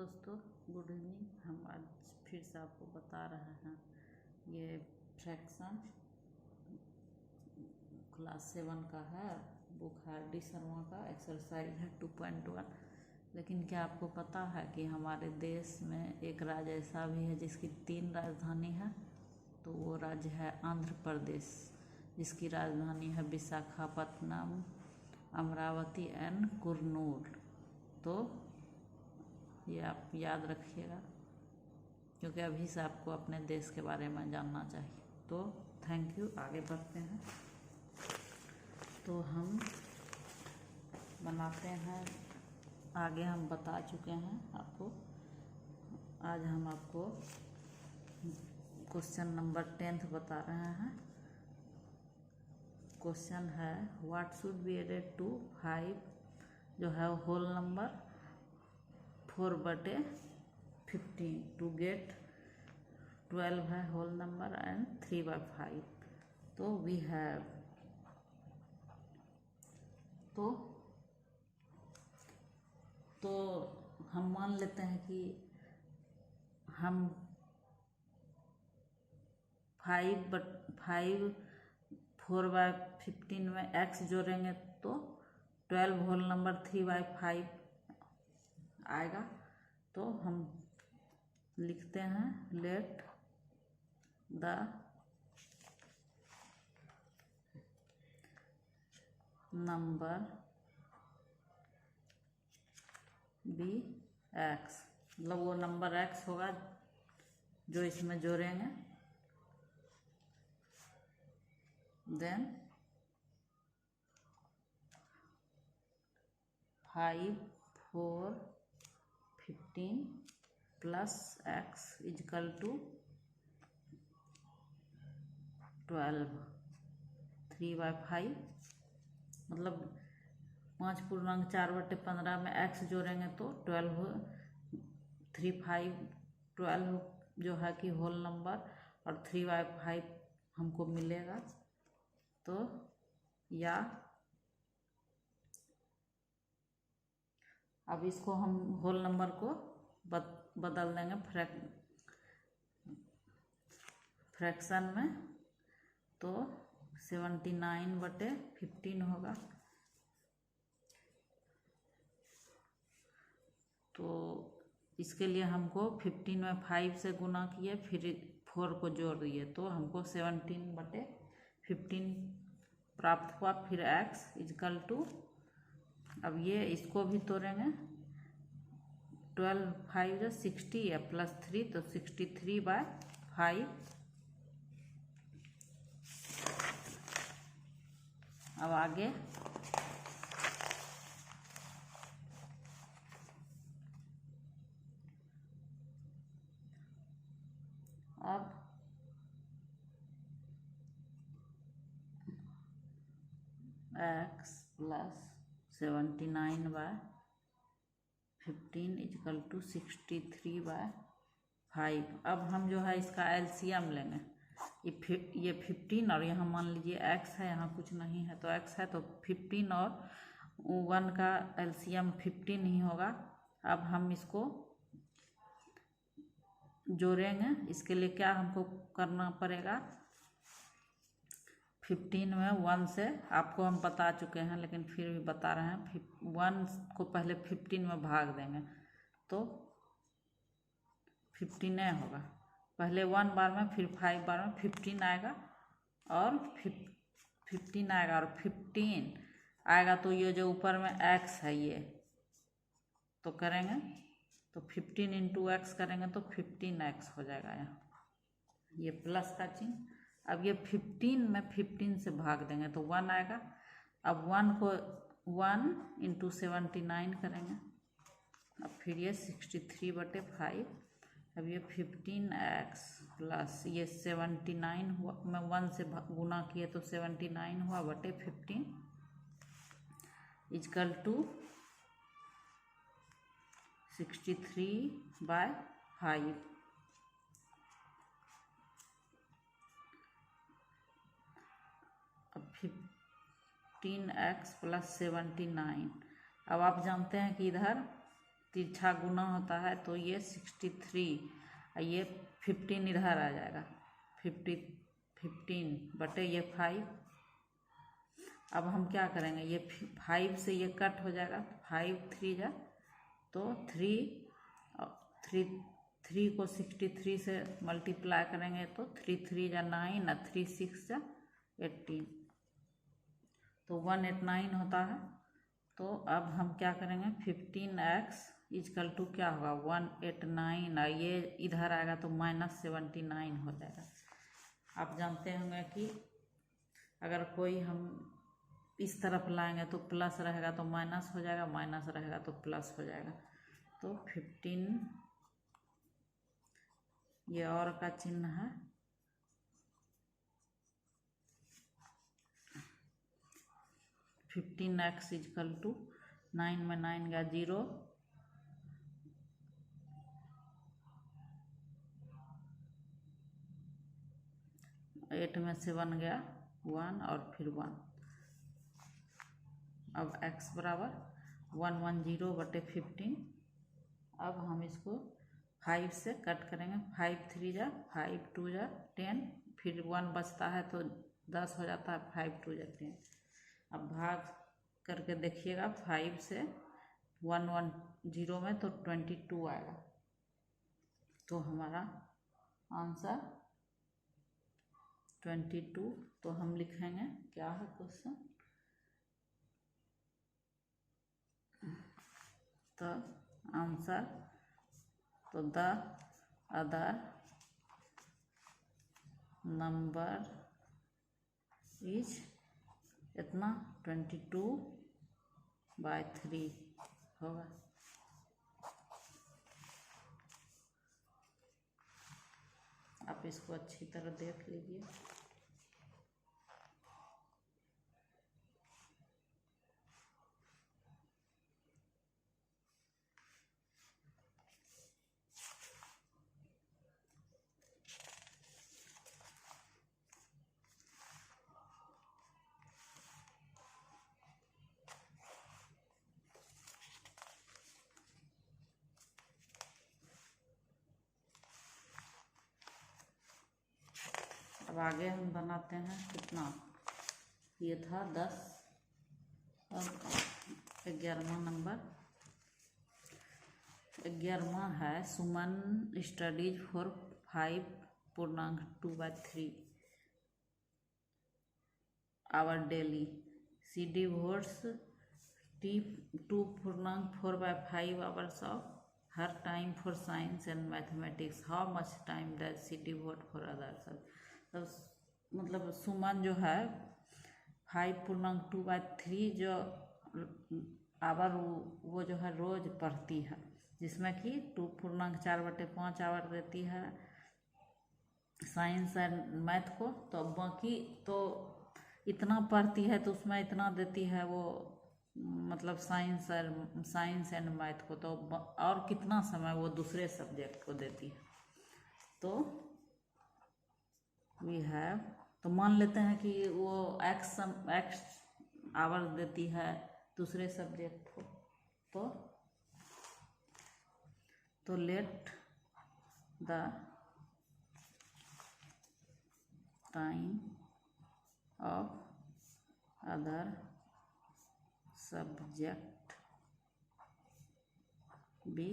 दोस्तों, good evening. हम आज फिर से आपको बता रहे हैं ये फ्रैक्शन क्लास 7 का है, बुक है डी शर्मा का, एक्सरसाइज है 2.1। लेकिन क्या आपको पता है कि हमारे देश में एक राज्य ऐसा भी है जिसकी 3 राजधानी है? तो वो राज्य है आंध्र प्रदेश, जिसकी राजधानी है विशाखापत्तनम, अमरावती एंड कुर्नूल। तो ये आप याद रखिएगा, क्योंकि अभी से आपको अपने देश के बारे में जानना चाहिए। तो थैंक यू। आगे बढ़ते हैं। तो हम बनाते हैं, आगे हम बता चुके हैं आपको। आज हम आपको क्वेश्चन नंबर 10 बता रहे हैं। क्वेश्चन है what should be added to 5 जो है होल नंबर 4/15 टू गेट 12 है होल नंबर एंड 3/5। तो वी हैव तो हम मान लेते हैं कि हम 4/15 में x जोड़ेंगे तो 12 होल नंबर 3/5 आएगा। तो हम लिखते हैं let the number be x, मतलब वो नंबर x होगा जो इसमें जोड़ेंगे। Then 5 4 15 plus x equal to 12 3/5, मतलब 5.4/15 में x जोड़ेंगे तो 12 जो है कि होल नंबर और 3/5 हमको मिलेगा। तो या अब इसको हम होल नंबर को बदल देंगे फ्रैक्शन में, तो 79/15 होगा। तो इसके लिए हमको 15 में 5 से गुना किए, फिर 4 को जोड़ दिए, तो हमको 17/15 प्राप्त हुआ। फिर x इजकल टू, अब ये इसको भी तोड़ेंगे, 12 5 60 है प्लस 3 तो 63/5। अब आगे अब x प्लस 79/15 इजकल टू 63/5। अब हम जो है इसका एलसीएम लेंगे। ये 15 और यहाँ मान लीजिए x है, यहाँ कुछ नहीं है तो x है, तो 15 और 1 का एलसीएम 15 ही होगा। अब हम इसको जोड़ेंगे। इसके लिए क्या हमको करना पड़ेगा, 15 में 1 से, आपको हम बता चुके हैं लेकिन फिर भी बता रहे हैं, 1 को पहले 15 में भाग देंगे तो 15 होगा। पहले 1 बार में, फिर 5 बार में 15 आएगा और 15 आएगा और 15 आएगा। तो ये जो ऊपर में x है ये तो करेंगे, तो 15 × x करेंगे तो 15x हो जाएगा। यहाँ ये प्लस का चिन्ह। अब ये 15 में 15 से भाग देंगे तो 1 आएगा। अब 1 को 1 × 79 करेंगे, अब फिर ये 63/5। अब ये 15x प्लस ये 79 हुआ, मैं 1 से गुना किए तो 79 हुआ बटे 15 इजकल टू 63/5। अब 15x प्लस 79। अब आप जानते हैं कि इधर तिरछा गुना होता है तो ये 63, ये 15 इधर आ जाएगा, 15 बटे ये 5। अब हम क्या करेंगे, ये 5 से ये कट हो जाएगा, 5 3 जा तो 3 को 63 से मल्टीप्लाई करेंगे तो 3 3 जा 9 और 3 6 जा 18, तो 189 होता है। तो अब हम क्या करेंगे, 15x इजकल टू क्या होगा 189, और ये इधर आएगा तो -79 हो जाएगा। आप जानते होंगे कि अगर कोई हम इस तरफ लाएंगे तो प्लस रहेगा तो माइनस हो जाएगा, माइनस रहेगा तो प्लस हो जाएगा। तो 15 ये और का चिन्ह है, (15x इजकल टू 9 में 9 गया 0, 8 में 7 गया 1 और फिर 1। अब x बराबर 110 बटे 15। अब हम इसको 5 से कट करेंगे, 5 3 जा 5 2 जा 10, फिर 1 बचता है तो 10 हो जाता है, 5 2 जा 10। अब भाग करके देखिएगा, 5 से 110 में तो 22 आएगा। तो हमारा आंसर 22। तो हम लिखेंगे क्या है क्वेश्चन, तो आंसर तो द अदर नंबर इज इतना 22/3 होगा। आप इसको अच्छी तरह देख लीजिए। अब आगे हम बनाते हैं कितना, ये था 10, अब 11वां नंबर। 11वां है Suman studies for 5.2/3 hour daily, she devotes 2.4/5 hours of her time for science and mathematics. How much time does she devote for other subjects? तो मतलब सुमन जो है 5.2/3 जो आवर वो जो है रोज पढ़ती है, जिसमें कि 2.4/5 आवर देती है साइंस एंड मैथ को। तो बाकी तो इतना पढ़ती है तो उसमें इतना देती है वो, मतलब साइंस एंड मैथ को, तो और कितना समय वो दूसरे सब्जेक्ट को देती है। तो वी हैव, तो मान लेते हैं कि वो एक्स आवर देती है दूसरे सब्जेक्ट को, तो let the time of other subject be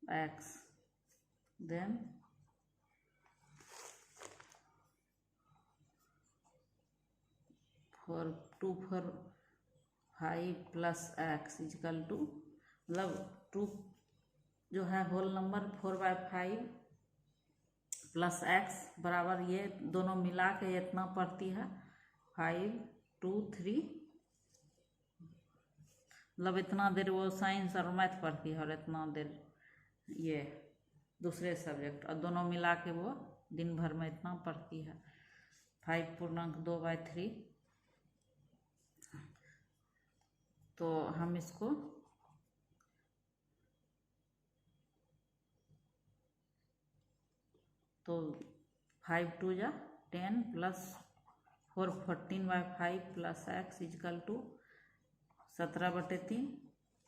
x, then for 5 plus x equal to, मतलब 2 जो है होल नंबर 4/5 प्लस x बराबर ये दोनों मिला के इतना पड़ती है 5 2 3, मतलब इतना देर वो साइंस और मैथ पढ़ती है और इतना देर ये दूसरे सब्जेक्ट, और दोनों मिला के वो दिन भर में इतना पढ़ती है 5.2/3। तो हम इसको तो 5 2 जा 10 plus 4 14/5 plus x equal to 17/3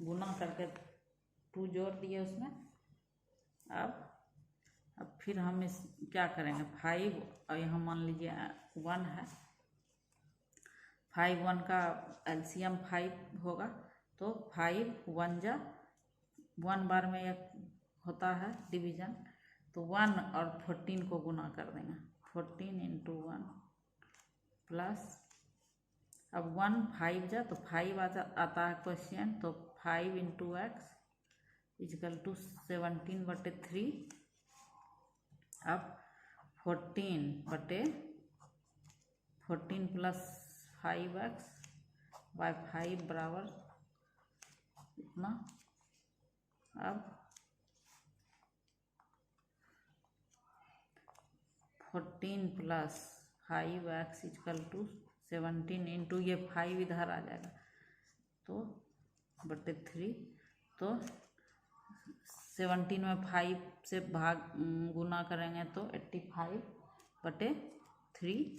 गुना करके 2 जोड़ दिए उसमें। अब फिर हम इस क्या करेंगे 5 और यहाँ मान लीजिए 1 है, 5 1 का एलसीएम 5 होगा, तो 5 1 जा 1 बार में एक होता है डिवीजन, तो 1 और 14 को गुना कर देंगे, 14 × 1 प्लस, अब 1 5 जा तो 5 आता है क्वेश्चन, तो 5 × x = 17/3। अब 14 प्लस 5x बाय 5 बराबर इतना। अब 14 प्लस 5x = 17 इंटू ये 5 इधर आ जाएगा, तो बटे 3, तो 17 में 5 से गुना करेंगे तो 85/3,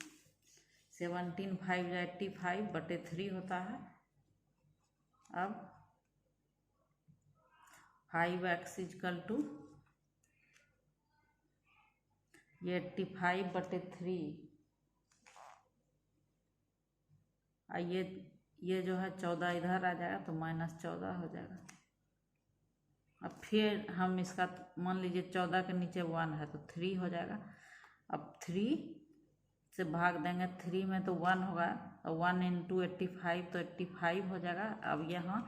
17 5 या 85/3 होता है। अब 5x = ये 85/3, ये जो है 14 इधर आ जाएगा, तो -14 हो जाएगा। अब फिर हम इसका मान लीजिए 14 के नीचे 1 है तो 3 हो जाएगा। अब 3 से भाग देंगे, 3 में तो 1 होगा, और 1 × 85 तो 85 हो जाएगा। अब यहाँ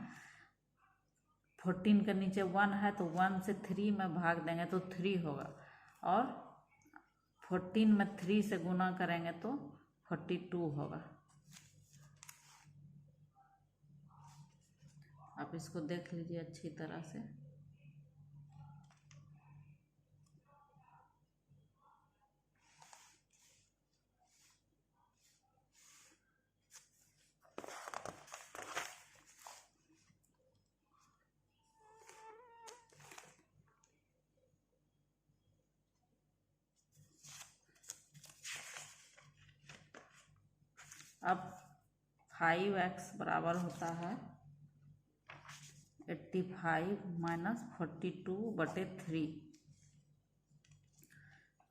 14 के नीचे 1 है तो 1 से 3 में भाग देंगे तो 3 होगा, और 14 में 3 से गुना करेंगे तो 42 होगा। आप इसको देख लीजिए अच्छी तरह से। अब 5x बराबर होता है 85 - 42/3।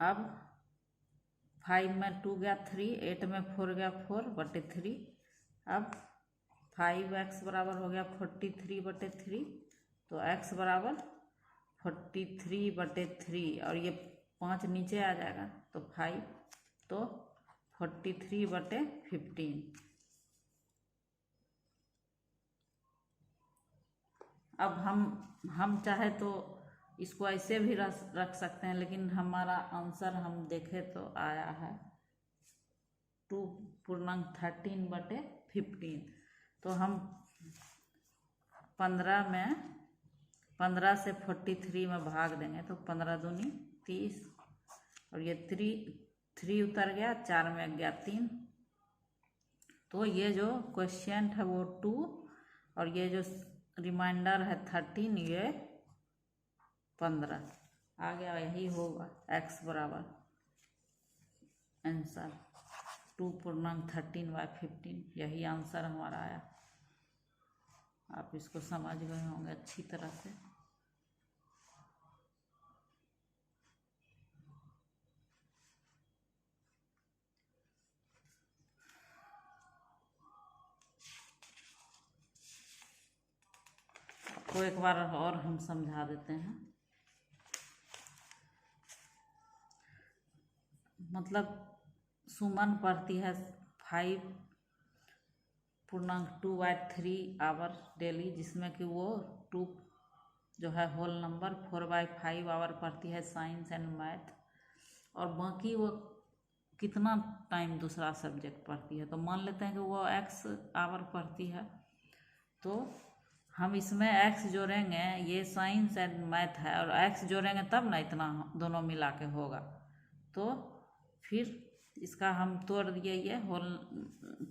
अब 5 में 2 गया 3, 8 में 4 गया 4/3। अब 5x बराबर हो गया 43/3, तो x बराबर 43/3, और ये 5 नीचे आ जाएगा, तो 5, तो 43/15। अब हम चाहे तो इसको ऐसे भी रख सकते हैं, लेकिन हमारा आंसर हम देखें तो आया है 2.13/15। तो हम 15 से 43 में भाग देंगे, तो 15 दूनी 30, और ये 3 उतर गया, 4 में गया 3, तो ये जो क्वेश्चन है वो 2, और ये जो रिमाइंडर है 13, ये 15 आ गया। यही होगा x बराबर आंसर 2.13/15, यही आंसर हमारा आया। आप इसको समझ गए होंगे अच्छी तरह से। आपको एक बार और हम समझा देते हैं। मतलब सुमन पढ़ती है 5.2/3 आवर डेली, जिसमें कि वो 2 जो है होल नंबर, 4/5 आवर पढ़ती है साइंस एंड मैथ, और बाकी वो कितना टाइम दूसरा सब्जेक्ट पढ़ती है। तो मान लेते हैं कि वो x आवर पढ़ती है, तो हम इसमें x जोड़ेंगे, ये साइंस एंड मैथ है, और x जोड़ेंगे तब ना इतना दोनों मिला के होगा। तो फिर इसका हम तोड़ दिए ये होल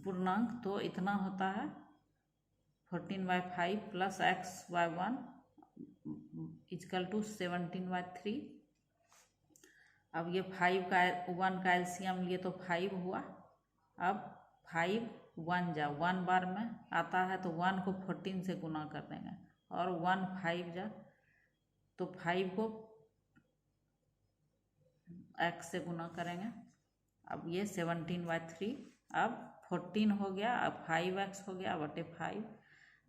पूर्णांक, तो इतना होता है 14/5 प्लस x/1 = 17/3। अब ये 5 का 1 का एलसीएम लिए तो 5 हुआ। अब 5 1 जा 1 बार में आता है, तो 1 को 14 से गुना कर देंगे, और 1 5 जा तो 5 को x से गुना करेंगे। अब ये 17/3, अब 14 हो गया, अब 5x हो गया बटे 5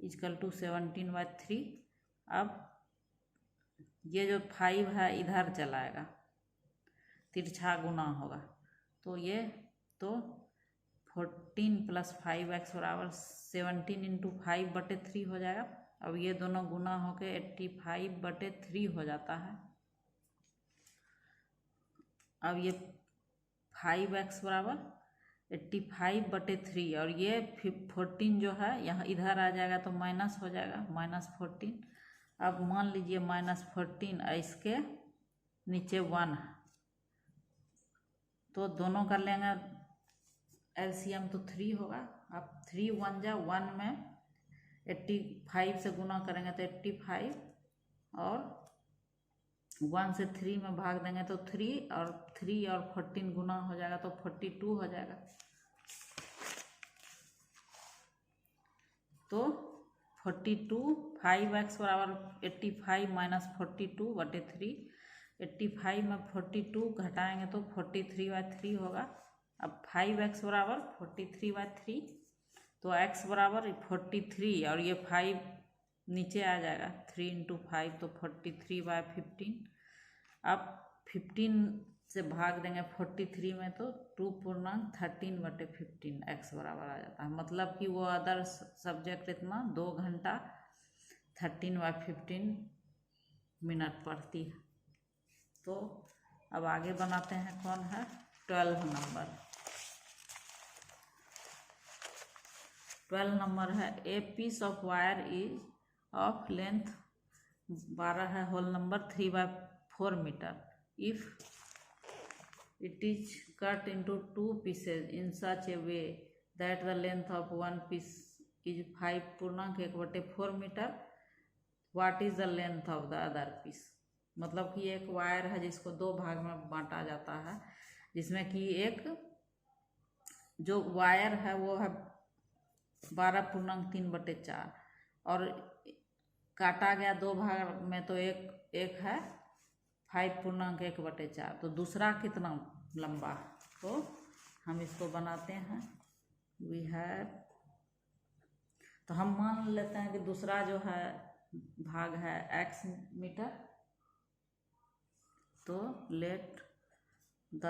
इक्वल टू 17/3। अब ये जो 5 है इधर चलाएगा, तिरछा गुना होगा, तो ये तो 14 + 5x बराबर 17 × 5/3 हो जाएगा। अब ये दोनों गुना होके 85/3 हो जाता है। अब ये 5x बराबर 85/3 और ये 14 जो है यहाँ इधर आ जाएगा तो माइनस हो जाएगा, -14। अब मान लीजिए -14 इसके नीचे 1 है, तो दोनों कर लेंगे एलसीएम तो 3 होगा। अब 3 1 जा 1 में 85 से गुना करेंगे तो 85 और 1 से 3 में भाग देंगे तो 3 और 14 गुना हो जाएगा तो 42 हो जाएगा। तो 42 5x बराबर 85 - 42/3। 85 में 42 घटाएंगे तो 43/3 होगा। अब 5x बराबर 43/3, तो x बराबर 43 और ये 5 नीचे आ जाएगा, 3 × 5 तो 43/15। अब 15 से भाग देंगे 43 में तो 2.13/15 x बराबर आ जाता है। मतलब कि वो अदर सब्जेक्ट इतना 2 घंटा 13/15 मिनट पढ़ती है। तो अब आगे बनाते हैं, कौन है 12 नंबर। 12 नंबर है a piece of wire is of length 12 है, whole number 3/4 metre. If it is cut into 2 pieces in such a way that the length of one piece is 5.1/4 metre, what is the length of the other piece। मतलब कि एक wire है जिसको 2 भाग में बांटा जाता है, जिसमें कि एक जो वायर है वो है 12.3/4 और काटा गया 2 भाग में तो एक है 5.1/4। तो दूसरा कितना लंबा, तो हम इसको बनाते हैं। वी हैव, तो हम मान लेते हैं कि दूसरा जो है भाग है x मीटर, तो let the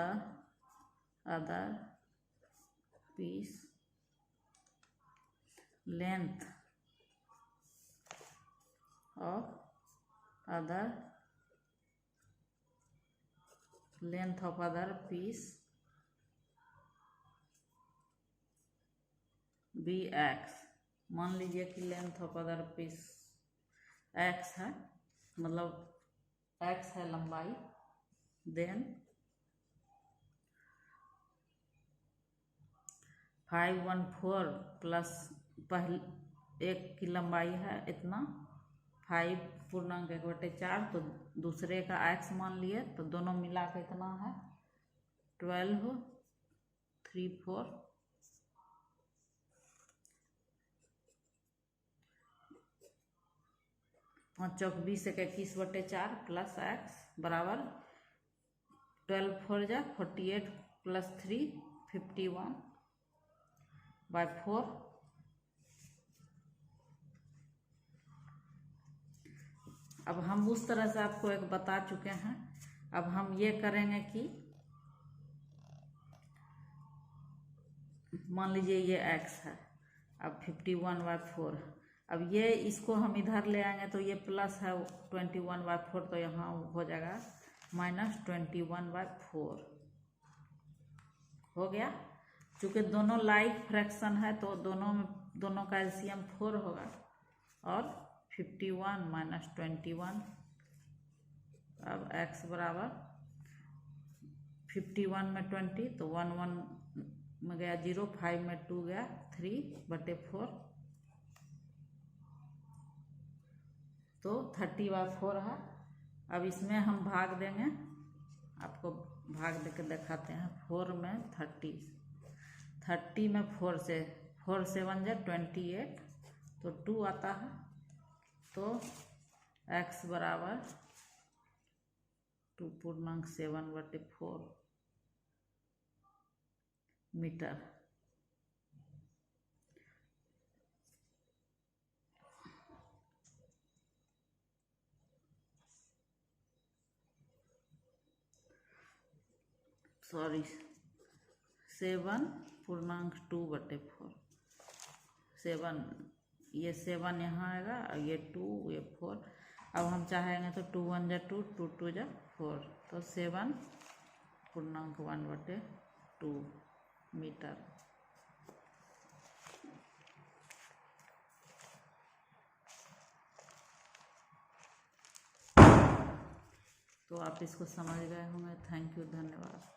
other piece length of other piece be x। मान लीजिए कि length of other piece x है, मतलब x है लंबाई, देन 514 प्लस पहले एक की लंबाई है इतना 5.1/4, तो दूसरे का x मान लिए, तो दोनों मिला के इतना है 12 3 4 5 चौक 20 21/4 प्लस x बराबर 12 4 जा 48 प्लस 3 51/4। अब हम उस तरह से आपको एक बता चुके हैं। अब हम ये करेंगे कि मान लीजिए ये x है, अब 51/4, अब ये इसको हम इधर ले आएंगे तो ये प्लस है 21/4, तो यहाँ हो जाएगा -21/4 हो गया। चूँकि दोनों लाइक फ्रैक्शन है तो दोनों का एलसीएम 4 होगा, और 51 - 21। अब x बराबर 51 में 20 तो 1 1 में गया 0, 5 में 2 गया 3/4, तो 30/4 है। अब इसमें हम भाग देंगे, आपको भाग देकर दिखाते हैं। 4 में 30 में 4 से 4 7 जा 28, तो 2 आता है। तो x बराबर 2.7/4 मीटर। सॉरी 7.2/4 7, ये 7 यहाँ आएगा और ये 2 ये 4। अब हम चाहेंगे तो 2 1 जा 2 2 2 जा 4, तो 7.1/2 मीटर। तो आप इसको समझ गए होंगे। थैंक यू, धन्यवाद।